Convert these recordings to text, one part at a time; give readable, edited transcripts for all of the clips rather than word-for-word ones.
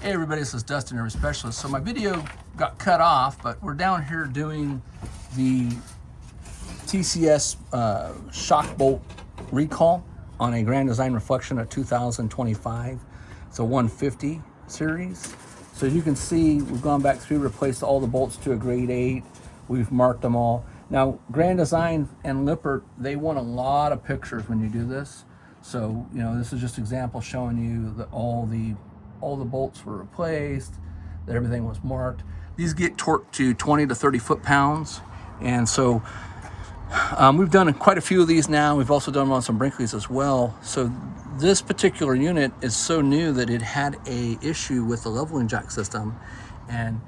Hey everybody, this is Dustin, Urban Specialist. So my video got cut off, but we're down here doing the TCS shock bolt recall on a Grand Design Reflection of 2025. It's a 150 series. So as you can see, we've gone back through, replaced all the bolts to a grade 8. We've marked them all. Now, Grand Design and Lippert, they want a lot of pictures when you do this. So, you know, this is just an example showing you that all the bolts were replaced, that everything was marked. These get torqued to 20 to 30 foot-pounds. And so we've done quite a few of these now. We've also done them on some Brinkleys as well. So this particular unit is so new that it had a issue with the leveling jack system. And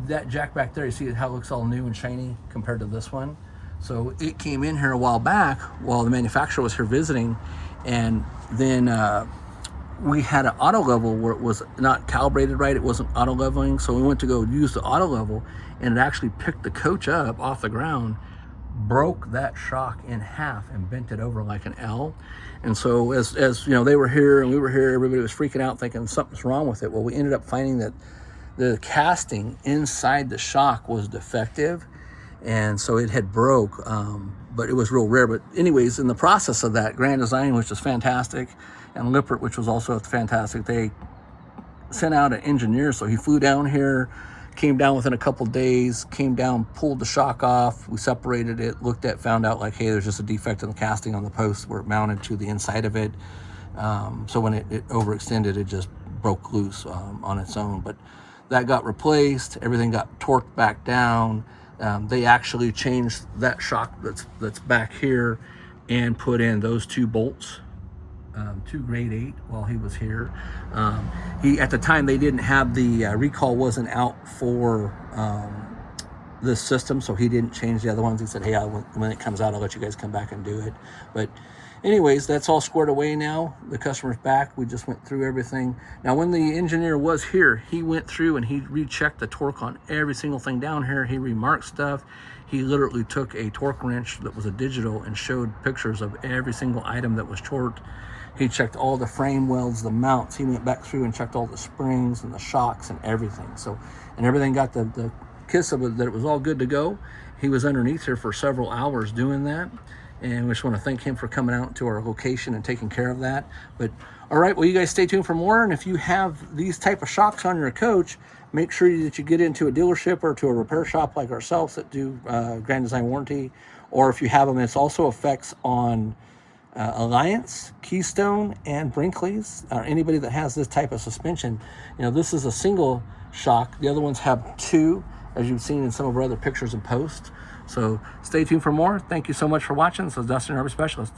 that jack back there, you see how it looks all new and shiny compared to this one. So it came in here a while back while the manufacturer was here visiting, and then we had an auto level where it was not calibrated right. It wasn't auto leveling. So we went to go use the auto level, and it actually picked the coach up off the ground, broke that shock in half and bent it over like an L. And so as you know, they were here and we were here, everybody was freaking out thinking something's wrong with it. Well, we ended up finding that the casting inside the shock was defective, and so it had broke, but it was real rare. But anyways, in the process of that, Grand Design, which was fantastic, and Lippert, which was also fantastic, they sent out an engineer. So he flew down here, came down within a couple days, came down, pulled the shock off, we separated it, looked at, found out like, hey, there's just a defect in the casting on the post where it mounted to the inside of it. So when it overextended, it just broke loose on its own. But that got replaced, everything got torqued back down. They actually changed that shock that's back here and put in those two bolts, two grade 8 while he was here. At the time, they didn't have the recall wasn't out for this system, so he didn't change the other ones. He said, hey, when it comes out, I'll let you guys come back and do it. But anyways, that's all squared away now. The customer's back. We just went through everything. Now, when the engineer was here, he went through and he rechecked the torque on every single thing down here. He remarked stuff. He literally took a torque wrench that was a digital and showed pictures of every single item that was torqued. He checked all the frame welds, the mounts. He went back through and checked all the springs and the shocks and everything. So, and everything got the kiss of it that it was all good to go. He was underneath here for several hours doing that. And we just want to thank him for coming out to our location and taking care of that. But all right, well, you guys stay tuned for more. And if you have these type of shocks on your coach, make sure that you get into a dealership or to a repair shop like ourselves that do Grand Design warranty. Or if you have them, it's also effects on Alliance, Keystone, and Brinkleys, or anybody that has this type of suspension. You know, this is a single shock. The other ones have two, as you've seen in some of our other pictures and posts. So stay tuned for more. Thank you so much for watching. This is Dustin, Urban Specialist.